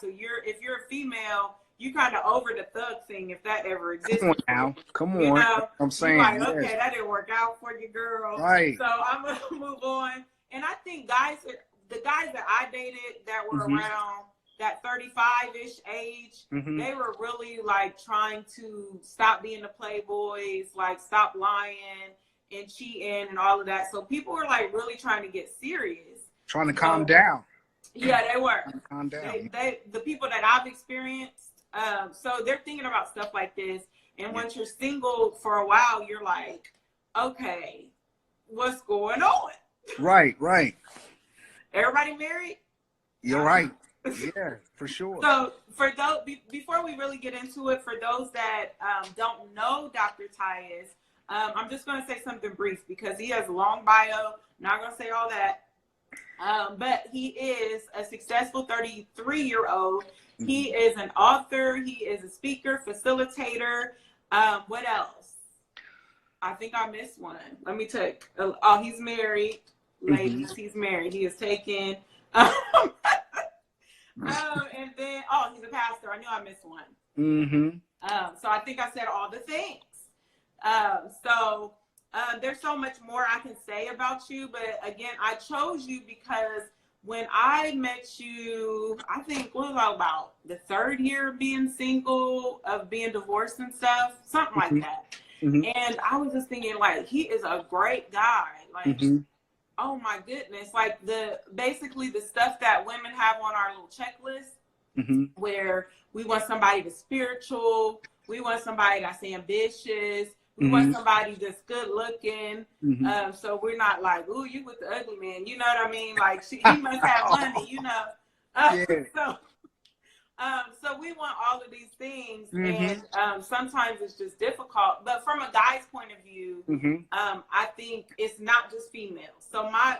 So if you're a female, you kind of over the thug thing, if that ever existed. Come on now. Come on. You know, I'm saying, like, okay, that didn't work out for you, girl. Right. So I'm going to move on. And I think the guys that I dated that were around that 35-ish age, they were really like trying to stop being the playboys, like stop lying and cheating and all of that. So people were like really trying to get serious. Trying to calm down. Yeah, they were. Calm down. The people that I've experienced, so they're thinking about stuff like this. And once you're single for a while, you're like, okay, what's going on? Right, right. Everybody married? You're right. Yeah, for sure. So for those, before we really get into it, for those that don't know Dr. Tyus, I'm just going to say something brief because he has a long bio. Not going to say all that. But he is a successful 33-year-old. He is an author. He is a speaker, facilitator. What else? I think I missed one. Let me take. Oh, he's married. Ladies, he's married. He is taken. And then, he's a pastor. I knew I missed one. So I think I said all the things. There's so much more I can say about you, but again, I chose you because when I met you, I think what was I about the third year of being single, of being divorced and stuff, something like that. And I was just thinking, like, he is a great guy. Like, oh my goodness, like basically the stuff that women have on our little checklist, where we want somebody that's spiritual, we want somebody that's ambitious. We want somebody that's good looking, so we're not like, ooh, you with the ugly man. You know what I mean? Like, he must have money, you know. So we want all of these things, and sometimes it's just difficult. But from a guy's point of view, I think it's not just females. So my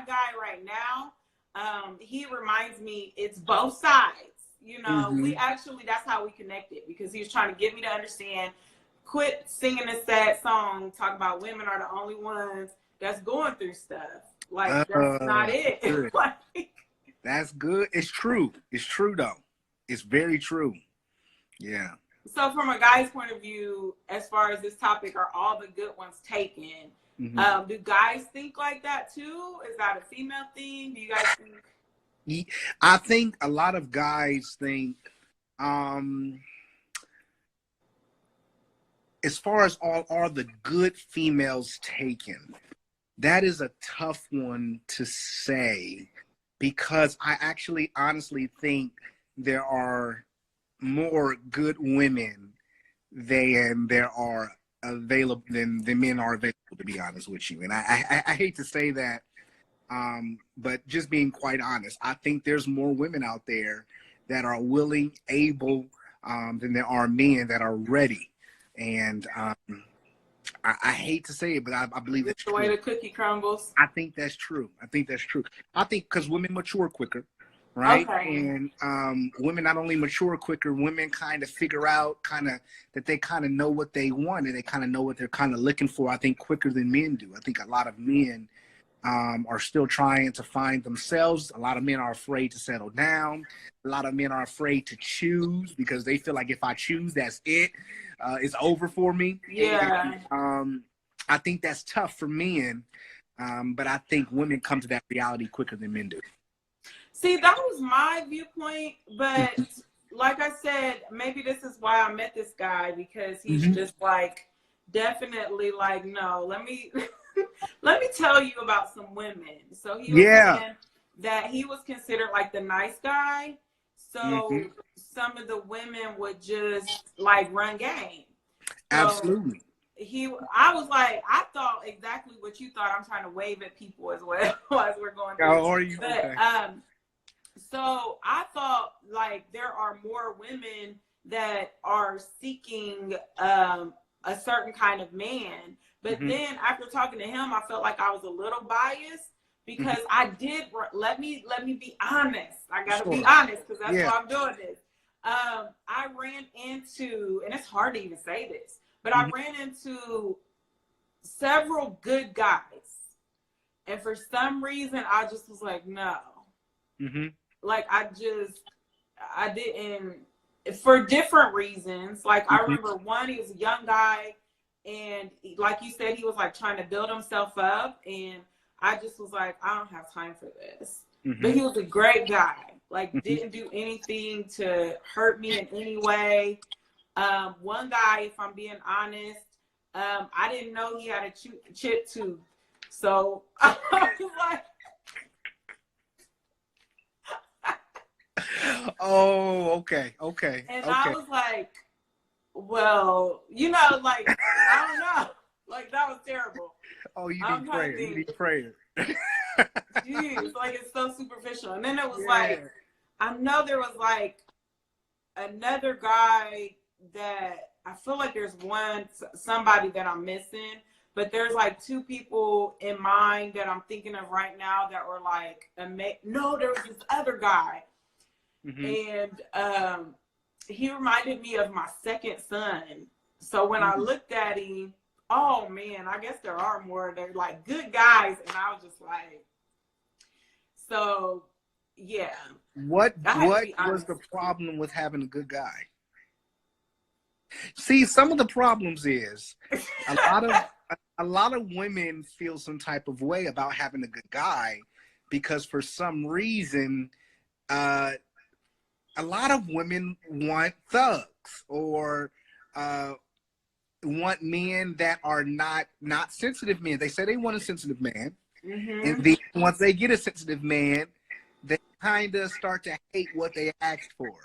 guy right now, he reminds me it's both sides. You know, that's how we connected, because he was trying to get me to understand. Quit singing a sad song, talk about women are the only ones that's going through stuff. Like, that's not it. Like, that's good. It's true. It's true, though. It's very true. Yeah. So from a guy's point of view, as far as this topic, are all the good ones taken? Do guys think like that, too? Is that a female thing? Do you guys think? I think a lot of guys think... as far as are the good females taken, that is a tough one to say, because I actually honestly think there are more good women than there are available than men are available, to be honest with you. And I hate to say that, but just being quite honest, I think there's more women out there that are willing, able, than there are men that are ready. And I hate to say it, but I believe that's the way the cookie crumbles. I think that's true. I think because women mature quicker, right? Okay. And women not only mature quicker, women kind of figure out that they kind of know what they want, and they kind of know what they're kind of looking for, I think, quicker than men do. I think a lot of men are still trying to find themselves. A lot of men are afraid to settle down. A lot of men are afraid to choose because they feel like if I choose, that's it. It's over for me. Yeah. And, I think that's tough for men, but I think women come to that reality quicker than men do. See, that was my viewpoint, but like I said, maybe this is why I met this guy, because he's just like, definitely like, no, let me tell you about some women. So he was saying that he was considered like the nice guy. So some of the women would just like run game. So Absolutely. I was like, I thought exactly what you thought. I'm trying to wave at people as well as we're going through. How are you? But, okay. So I thought like there are more women that are seeking a certain kind of man. But then after talking to him, I felt like I was a little biased, because I did, let me be honest. I got to be honest, because that's why I'm doing this. I ran into, and it's hard to even say this, but I ran into several good guys. And for some reason, I just was like, no. Like, I didn't, for different reasons. Like I Mm-hmm. remember one, he was a young guy, and like you said, he was like trying to build himself up, and I just was like, I don't have time for this. But Mm-hmm. he was a great guy. Like Mm-hmm. didn't do anything to hurt me in any way. One guy, if I'm being honest, I didn't know he had a chip tooth. So I was like, Oh, okay, okay, and I okay. was like, well, you know, like, I don't know. Like, that was terrible. Oh, you I'm need trying to prayer. You think, need prayer. geez, like, it's so superficial. And then it was Yeah. like, I know there was like another guy that I feel like there's somebody that I'm missing, but there's like two people in mind that I'm thinking of right now that were like, no, there was this other guy. Mm-hmm. And he reminded me of my second son. So when I looked at him, oh man, I guess there are more. They're like good guys, and I was just like, so yeah. What I had to be was honest. the problem with having a good guy? See, some of the problems is a lot of women feel some type of way about having a good guy because for some reason, a lot of women want thugs or want men that are not sensitive men. They say they want a sensitive man, and Mm-hmm. then once they get a sensitive man, they kind of start to hate what they asked for,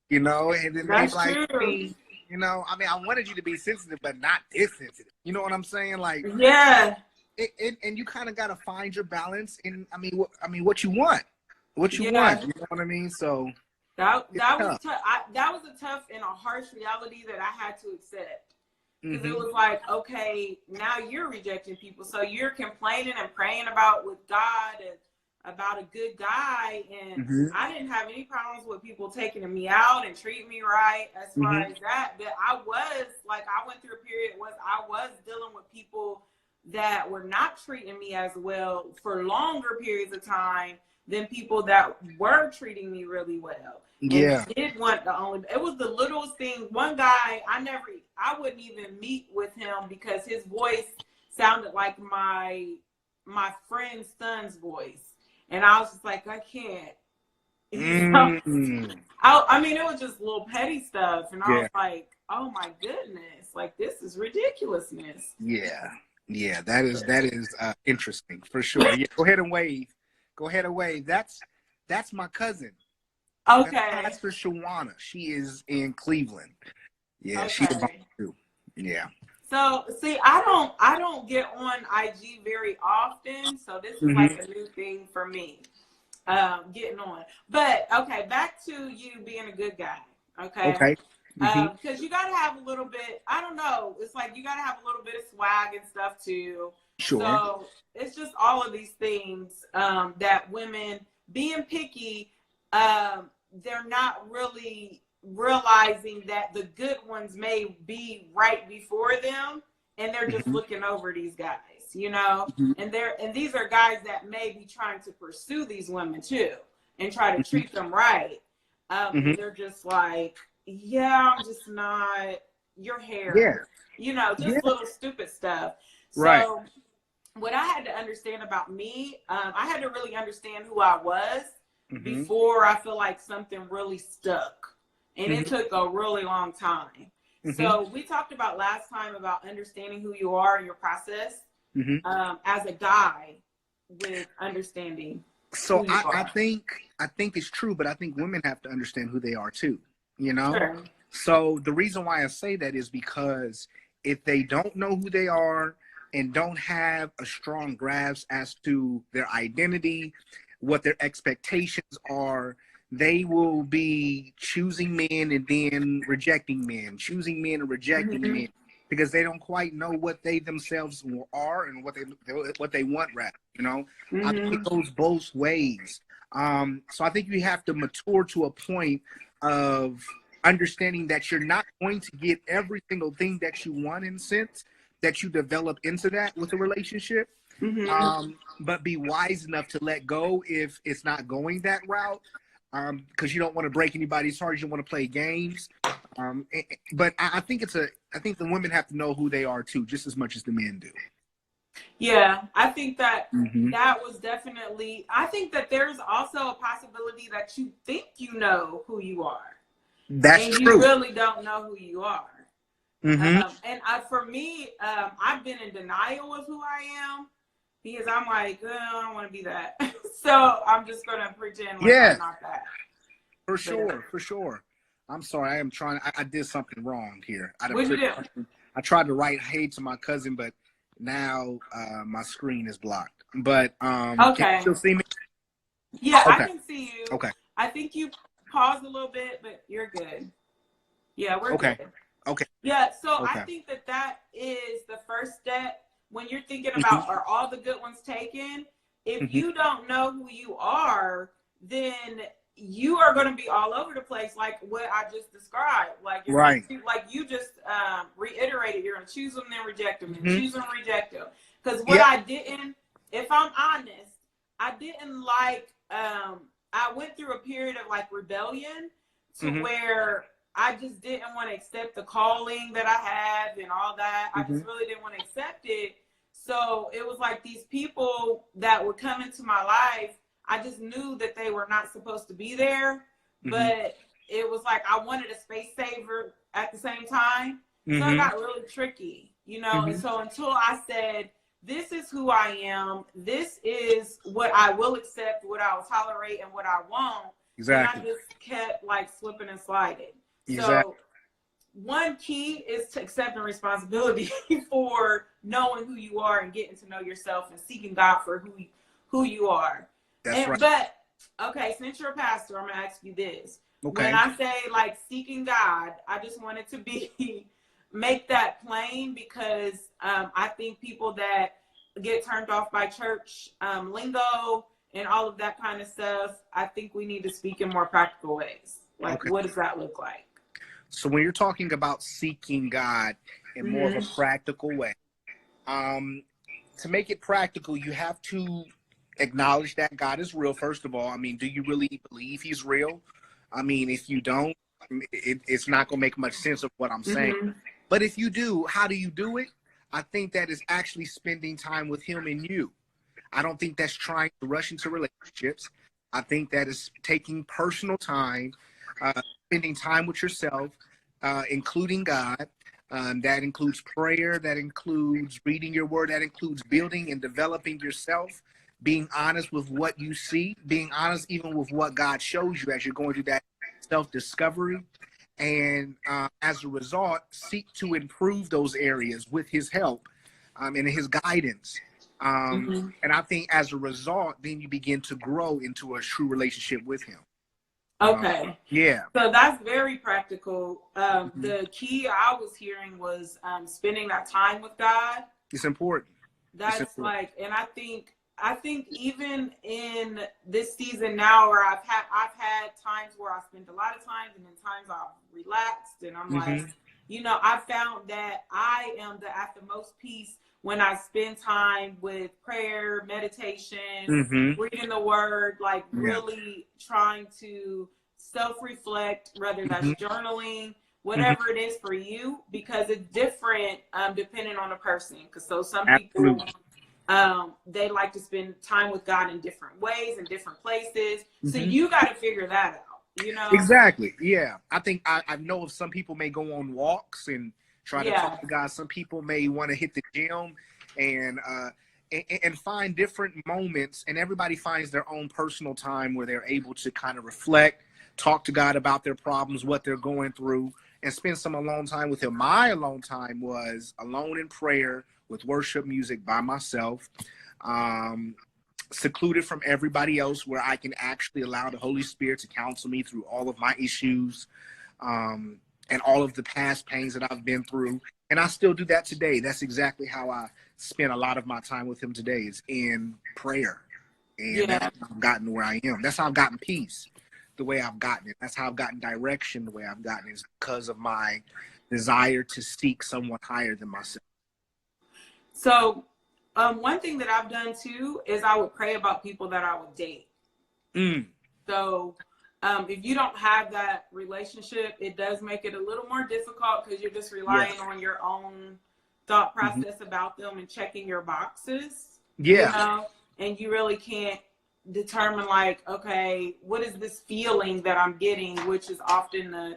you know. And then they That's like, true. hey, you know, I mean, I wanted you to be sensitive, but not this sensitive. You know what I'm saying? Like, Yeah. and you kind of got to find your balance. And I mean, what you want, what you Yeah. want. You know what I mean? So That it's that was tough. tough. That was a tough and a harsh reality that I had to accept. Because it Mm-hmm. was like, okay, now you're rejecting people. So you're complaining and praying about with God and about a good guy. And Mm-hmm. I didn't have any problems with people taking me out and treating me right as far Mm-hmm. as that. But I was like, I went through a period I was dealing with people that were not treating me as well for longer periods of time than people that were treating me really well and Yeah. did want the only. It was the littlest thing. One guy, I wouldn't even meet with him because his voice sounded like my friend's son's voice, and I was just like, I can't. So, Mm. I mean, it was just little petty stuff, and I Yeah. was like, oh my goodness, like this is ridiculousness. Yeah. Yeah. That is interesting for sure. Yeah. Go ahead and wave. Go ahead and wave. That's my cousin. That's Okay, Pastor Shawana. She is in Cleveland. Yeah, she's about okay. to. Yeah. So see, I don't get on IG very often, so this is Mm-hmm. like a new thing for me, getting on. But okay, back to you being a good guy. Okay, Okay. Mm-hmm. because you got to have a little bit. I don't know. It's like you got to have a little bit of swag and stuff too. Sure. So it's just all of these things that women being picky, they're not really realizing that the good ones may be right before them, and they're just Mm-hmm. looking over these guys, you know. Mm-hmm. And these are guys that may be trying to pursue these women too and try to treat them right. Mm-hmm. And they're just like, yeah, I'm just not your Yeah. hair, you know, Yeah. just little stupid stuff. Right. So what I had to understand about me, I had to really understand who I was Mm-hmm. before I feel like something really stuck. And it Mm-hmm. took a really long time. Mm-hmm. So we talked about last time about understanding who you are in your process, Mm-hmm. as a guy with understanding So who you I are. think it's true, but I think women have to understand who they are too. You know? Sure. So the reason why I say that is because if they don't know who they are and don't have a strong grasp as to their identity, what their expectations are, they will be choosing men and then rejecting men, choosing men and rejecting Mm-hmm. men because they don't quite know what they themselves are and what they want rather, you know. I think Mm-hmm. it goes both ways. So I think you have to mature to a point of understanding that you're not going to get every single thing that you want in sense that you develop into that with a relationship, Mm-hmm. but be wise enough to let go if it's not going that route. because you don't want to break anybody's heart. You don't want to play games. But I think I think the women have to know who they are too, just as much as the men do. Yeah, I think that Mm-hmm. that was definitely, I think that there's also a possibility that you think you know who you are That's and you true. really don't know who you are. Mm-hmm. For me, I've been in denial of who I am because I'm like, I don't want to be that. So I'm just going to pretend like Yeah, I'm not that. for But, sure, for sure. I'm sorry, I am trying. I did something wrong here. what'd you do? I tried to write hey to my cousin, but now my screen is blocked. But can you Okay. still see me? Yeah, I Okay. can see you. Okay. I think you paused a little bit, but you're good. Yeah, we're Okay. good. Okay. Yeah, so I Okay. think that that is the first step when you're thinking Mm-hmm. about are all the good ones taken. If Mm-hmm. you don't know who you are, then you are going to be all over the place, like what I just described. Like you're Right. going to, like you just reiterated, you're going to choose them, then reject them, and Mm-hmm. choose them, reject them. Because what Yep. I didn't, if I'm honest, I didn't like. I went through a period of like rebellion to Mm-hmm. where I just didn't want to accept the calling that I had and all that. I Mm-hmm. just really didn't want to accept it. So it was like these people that would come into my life, I just knew that they were not supposed to be there. Mm-hmm. But it was like I wanted a space saver at the same time. Mm-hmm. So it got really tricky, you know? Mm-hmm. And so until I said, this is who I am, this is what I will accept, what I'll tolerate, and what I won't, Exactly. then I just kept like slipping and sliding. Exactly. So one key is to accepting responsibility for knowing who you are and getting to know yourself and seeking God for who you are. That's right. But okay, since you're a pastor, I'm gonna ask you this. Okay. When I say like seeking God, I just want it to be make that plain because I think people that get turned off by church lingo and all of that kind of stuff, I think we need to speak in more practical ways. Like, Okay. what does that look like? So when you're talking about seeking God in more of a practical way, to make it practical, you have to acknowledge that God is real, first of all. I mean, do you really believe he's real? I mean, if you don't, it's not going to make much sense of what I'm saying. Mm-hmm. But if you do, how do you do it? I think that is actually spending time with him and you. I don't think that's trying to rush into relationships. I think that is taking personal time, spending time with yourself, including God. That includes prayer, that includes reading your word, that includes building and developing yourself, being honest with what you see, being honest even with what God shows you as you're going through that self-discovery. And as a result, seek to improve those areas with his help and his guidance. And I think as a result, then you begin to grow into a true relationship with him. Okay. Yeah. So that's very practical. The key I was hearing was spending that time with God. It's important. That's it's important. like, and I think even in this season now, where I've had times where I spent a lot of time, and then times I've relaxed, and I'm like, you know, I found that I am at the most peace when I spend time with prayer, meditation, reading the word, like really trying to self-reflect, whether that's journaling, whatever it is for you, because it's different depending on the person. Because so some people, they like to spend time with God in different ways, in different places. So you got to figure that out, you know? Exactly. Yeah. I think I know if some people may go on walks and try to talk to God. Some people may want to hit the gym and find different moments, and everybody finds their own personal time where they're able to kind of reflect, talk to God about their problems, what they're going through, and spend some alone time with him. My alone time was alone in prayer with worship music by myself, secluded from everybody else, where I can actually allow the Holy Spirit to counsel me through all of my issues, and all of the past pains that I've been through. And I still do that today. That's exactly how I spend a lot of my time with him today, is in prayer. And that's how I've gotten where I am. That's how I've gotten peace, the way I've gotten it. That's how I've gotten direction, the way I've gotten it, is because of my desire to seek someone higher than myself. So one thing that I've done too is I would pray about people that I would date. So If you don't have that relationship, it does make it a little more difficult because you're just relying on your own thought process about them and checking your boxes, you know, and you really can't determine like, okay, what is this feeling that I'm getting, which is often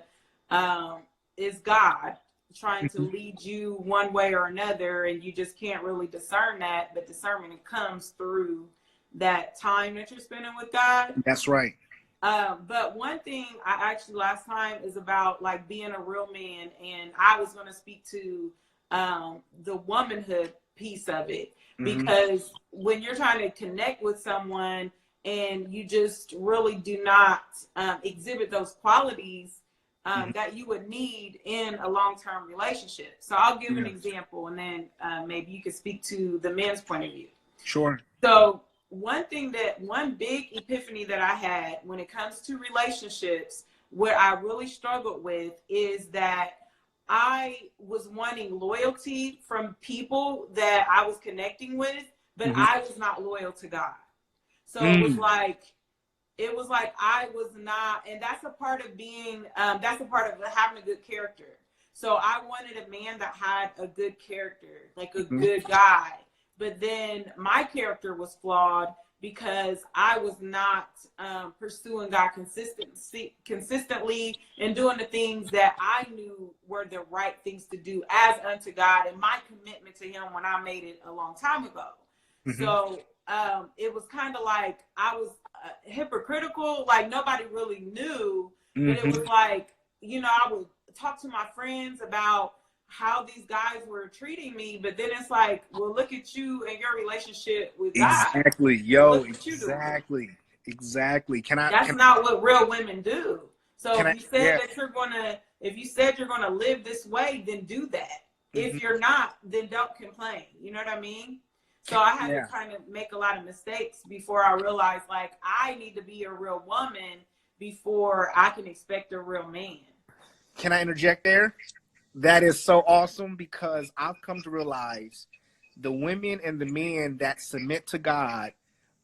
is God trying to lead you one way or another, and you just can't really discern that. But discernment comes through that time that you're spending with God. That's right. But one thing I actually last time is about like being a real man, and I was going to speak to the womanhood piece of it, because when you're trying to connect with someone and you just really do not exhibit those qualities that you would need in a long-term relationship. So I'll give an example, and then maybe you could speak to the men's point of view. Sure. So one big epiphany that I had when it comes to relationships, where I really struggled with, is that I was wanting loyalty from people that I was connecting with, but I was not loyal to God. So it was like I was not, and that's a part of being, that's a part of having a good character. So I wanted a man that had a good character, like a good guy. But then my character was flawed because I was not pursuing God consistently and doing the things that I knew were the right things to do as unto God, and my commitment to Him when I made it a long time ago. So it was kind of like I was hypocritical, like nobody really knew, but it was like, you know, I would talk to my friends about how these guys were treating me, but then it's like, well, look at you and your relationship with God. Exactly, yo, exactly. That's not what real women do. So if you said that if you said you're gonna live this way, then do that. If you're not, then don't complain. You know what I mean? So I had to kind of make a lot of mistakes before I realized, like, I need to be a real woman before I can expect a real man. Can I interject there? That is so awesome, because I've come to realize the women and the men that submit to God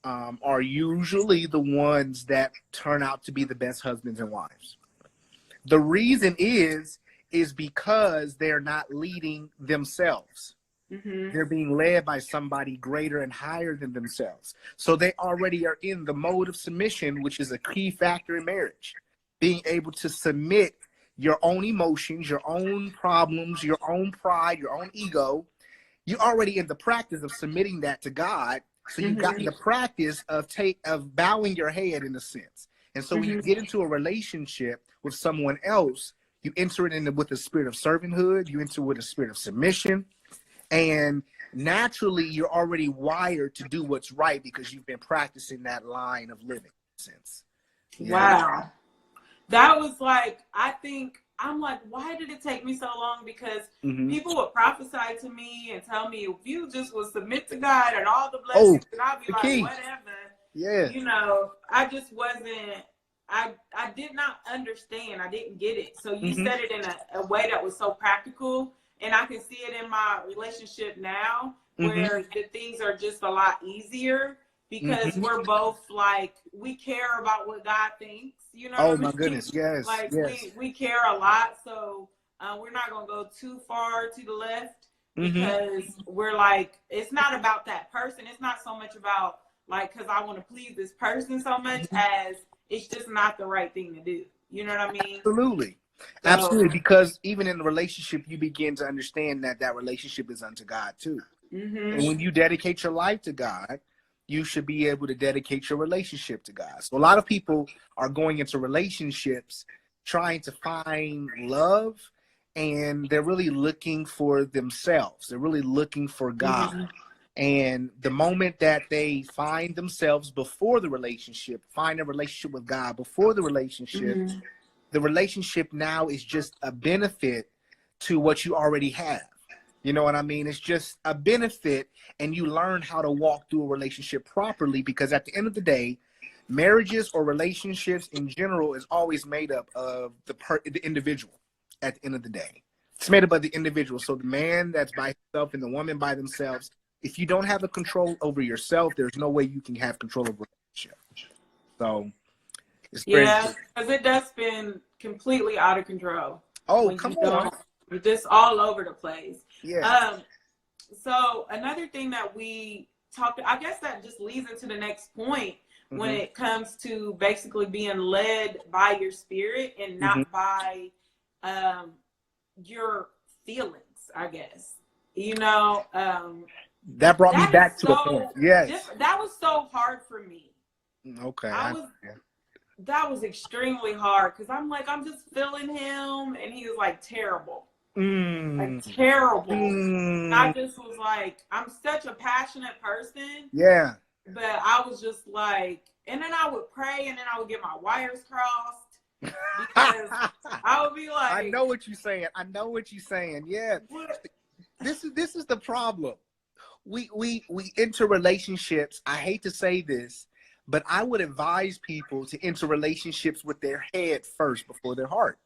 are usually the ones that turn out to be the best husbands and wives. The reason is because they're not leading themselves. They're being led by somebody greater and higher than themselves. So they already are in the mode of submission, which is a key factor in marriage. Being able to submit your own emotions, your own problems, your own pride, your own ego. You're already in the practice of submitting that to God. So you've gotten the practice of bowing your head, in a sense. And so when you get into a relationship with someone else, you enter it with a spirit of servanthood. You enter with a spirit of submission. And naturally, you're already wired to do what's right because you've been practicing that line of living, in a sense. Wow. That was like, I'm like, why did it take me so long? Because people would prophesy to me and tell me, if you just would submit to God and all the blessings, and I'd be like, whatever. Yeah. You know, I just wasn't, I did not understand. I didn't get it. So you said it in a way that was so practical. And I can see it in my relationship now, where the things are just a lot easier because we're both like, we care about what God thinks. You know what I mean? My goodness, yes. Like we care a lot, so we're not gonna go too far to the left because we're like, it's not about that person. It's not so much about like, because I want to please this person so much as it's just not the right thing to do. You know what I mean? Absolutely. So, absolutely, because even in the relationship, you begin to understand that relationship is unto God too. And when you dedicate your life to God, you should be able to dedicate your relationship to God. So a lot of people are going into relationships trying to find love, and they're really looking for themselves. They're really looking for God. And the moment that they find themselves before the relationship, find a relationship with God before the relationship now is just a benefit to what you already have. You know what I mean? It's just a benefit, and you learn how to walk through a relationship properly, because at the end of the day, marriages or relationships in general is always made up of the individual at the end of the day. It's made up of the individual. So the man that's by himself and the woman by themselves, if you don't have a control over yourself, there's no way you can have control of a relationship. So It's very Yeah, because it does spin completely out of control Oh, when come you on. don't. You're just all over the place. Yeah. Um, so another thing that we talked, I guess that just leads into the next point when Hmm. it comes to basically being led by your spirit and Hmm. not by um, your feelings, I guess. You know, That brought me that is back to a point. so Yes. different. That was so hard for me. Okay. I was that was extremely hard because I'm like, I'm just feeling him, and he was like Mm, terrible. I mm, just was like, I'm such a passionate person, yeah. but I was just like, and then I would pray, and then I would get my wires crossed because I would be I like, know what you're saying. I know what you're saying. Yeah. what? This is the problem. We enter relationships. I hate to say this, but I would advise people to enter relationships with their head first before their heart.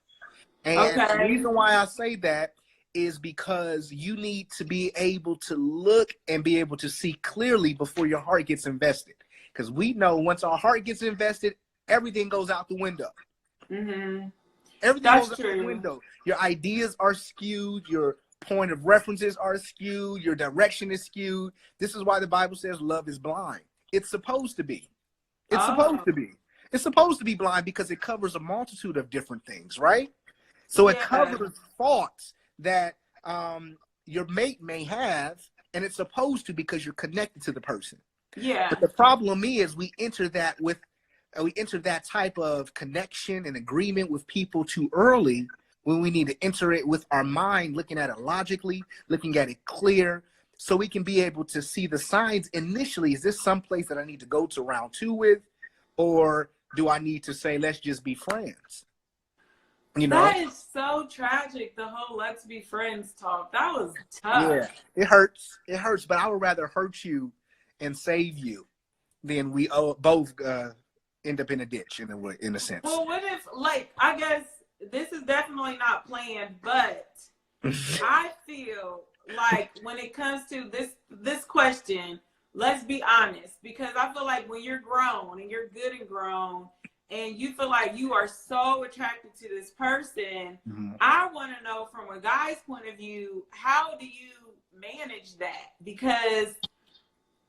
And the Okay, reason why I say that is because you need to be able to look and be able to see clearly before your heart gets invested. Because we know once our heart gets invested, everything goes out the window. mm-hmm. Everything goes That's out the true. window. Your ideas are skewed. Your point of references are skewed. Your direction is skewed. This is why the Bible says love is blind. It's supposed to be. It's supposed Oh, to be. It's supposed to be blind because it covers a multitude of different things, right? So it yeah, covers thoughts that your mate may have, and it's supposed to because you're connected to the person. But yeah. the problem is we enter that type of connection and agreement with people too early when we need to enter it with our mind, looking at it logically, looking at it clear, so we can be able to see the signs initially. Is this someplace that I need to go to round two with, or do I need to say, let's just be friends? You know? That is so tragic. The whole "let's be friends" talk. That was tough. Yeah, it hurts. It hurts, but I would rather hurt you and save you than we both end up in a ditch in a sense. Well, what if, like, I guess this is definitely not planned, but I feel like when it comes to this question, let's be honest, because I feel like when you're grown and you're good and grown, and you feel like you are so attracted to this person, Mhm. I want to know from a guy's point of view, how do you manage that? Because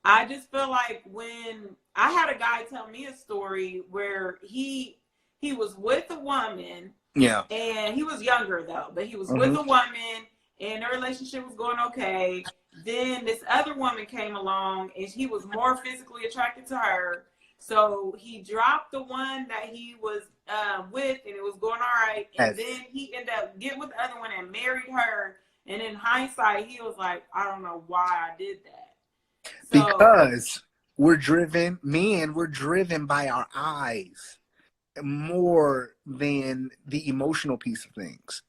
I just feel like when I had a guy tell me a story where he was with a woman, Yeah. and he was younger though, but he was with Hmm. a woman and their relationship was going okay. Then this other woman came along and he was more physically attracted to her. So he dropped the one that he was with and it was going all right. And Yes. then he ended up getting with the other one and married her. And in hindsight, he was like, I don't know why I did that. So, Because we're driven by our eyes more than the emotional piece of things.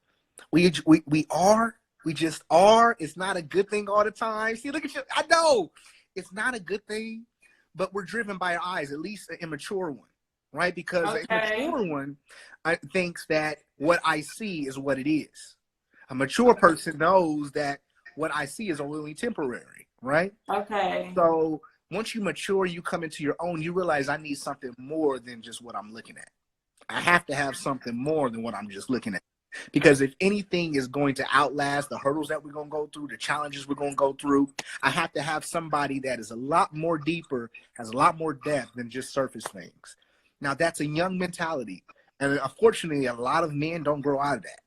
We are. We just are. It's not a good thing all the time. See, look at you. I know it's not a good thing, but we're driven by our eyes, at least an immature one, right? Because an okay. immature one thinks that what I see is what it is. A mature person knows that what I see is only temporary, right? Okay. So once you mature, you come into your own, you realize I need something more than just what I'm looking at. I have to have something more than what I'm just looking at. Because if anything is going to outlast the hurdles that we're going to go through, the challenges we're going to go through, I have to have somebody that is a lot more deeper, has a lot more depth than just surface things. Now, that's a young mentality. And unfortunately, a lot of men don't grow out of that.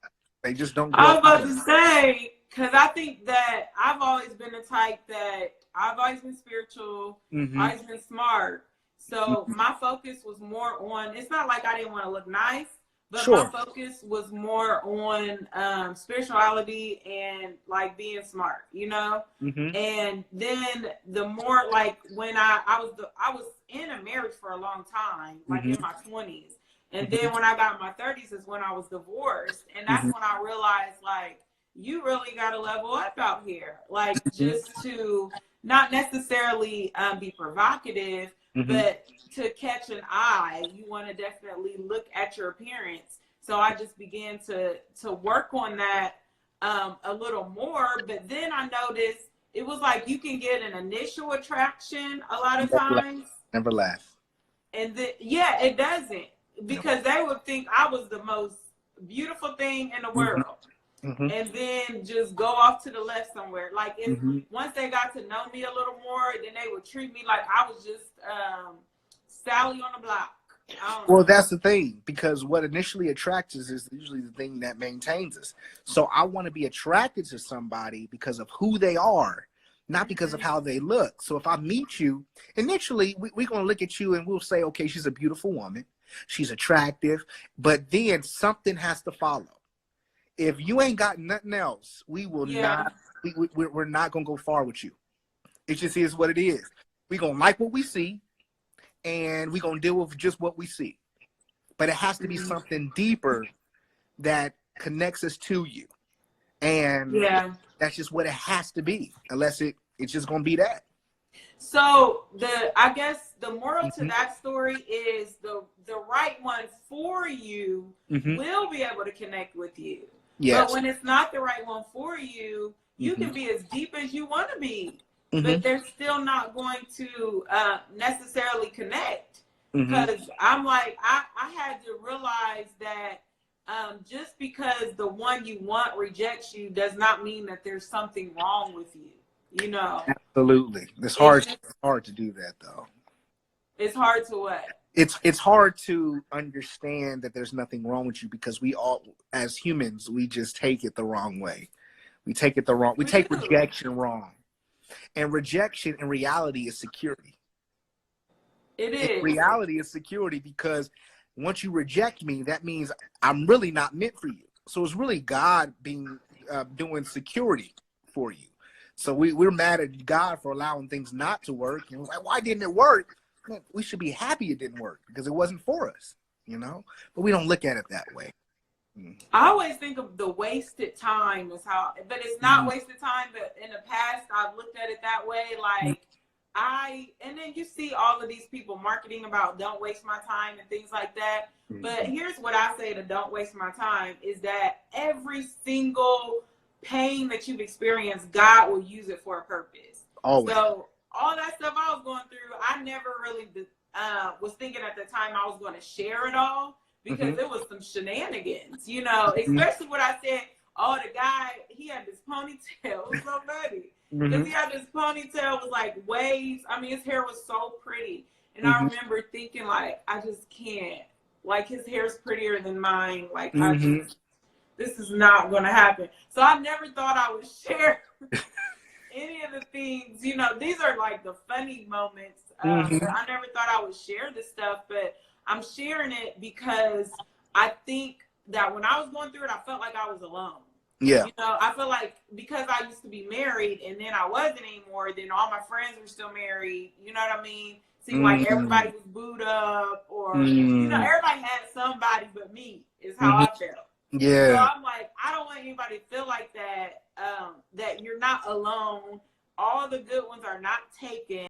They just don't I grow was out about of to it. say, because I think that I've always been the type that I've always been spiritual, Mm-hmm. always been smart. So Mm-hmm. my focus was more on, it's not like I didn't want to look nice, but my Sure. focus was more on spirituality and like being smart, you know? Mm-hmm. And then the more like when I was in a marriage for a long time, like in Mm-hmm. my 20s. And Mm-hmm. then when I got in my 30s is when I was divorced. And that's Mm-hmm. when I realized, like, you really got to level up out here. Like, just to not necessarily be provocative, Mm-hmm. but to catch an eye, you want to definitely look at your appearance. So I just began to work on that a little more. But then I noticed it was like you can get an initial attraction a lot of Never laugh. times. Never laugh. And yeah, it doesn't. because they would think I was the most beautiful thing in the world. Mm-hmm. And then just go off to the left somewhere. Like if once they got to know me a little more, then they would treat me like I was just Sally on the block. Well, that's the thing, because what initially attracts us is usually the thing that maintains us. So I want to be attracted to somebody because of who they are, not because of how they look. So if I meet you, initially we're going to look at you and we'll say, okay, she's a beautiful woman. She's attractive. But then something has to follow. If you ain't got nothing else, we will not, we're not going to go far with you. It just is what it is. We're going to like what we see, and we're going to deal with just what we see. But it has to be something deeper that connects us to you. And that's just what it has to be, unless it's just going to be that. So I guess the moral to that story is the right one for you will be able to connect with you. Yes. But when it's not the right one for you, you can be as deep as you want to be, but they're still not going to necessarily connect. Because I'm like, I had to realize that just because the one you want rejects you does not mean that there's something wrong with you. You know. Absolutely. It's hard to do that, though. It's hard to what? It's hard to understand that there's nothing wrong with you, because we all, as humans, we just take it the wrong way. We take it the wrong. We take rejection wrong. And rejection in reality is security. It is. In reality is security, because once you reject me, that means I'm really not meant for you. So it's really God being doing security for you. So we're mad at God for allowing things not to work. And we're like, why didn't it work? Man, we should be happy it didn't work, because it wasn't for us, you know? But we don't look at it that way. I always think of the wasted time as how, but it's not wasted time, but in the past, I've looked at it that way. Like and then you see all of these people marketing about don't waste my time and things like that. But here's what I say to don't waste my time is that every single pain that you've experienced, God will use it for a purpose. Always. So all that stuff I was going through, I never really was thinking at the time I was going to share it all, because it was some shenanigans, you know, especially when I said, oh, the guy, he had this ponytail. It was so funny. Because he had this ponytail with like waves. I mean, his hair was so pretty. And I remember thinking, like, I just can't. Like, his hair's prettier than mine. Like, this is not going to happen. So I never thought I would share any of the things. You know, these are like the funny moments. I never thought I would share this stuff, but I'm sharing it because I think that when I was going through it, I felt like I was alone. Yeah. You know, I feel like because I used to be married and then I wasn't anymore, then all my friends were still married. You know what I mean? Seemed like everybody was booed up, or, you know, everybody had somebody but me is how I felt. Yeah. So I'm like, I don't want anybody to feel like that, that you're not alone. All the good ones are not taken.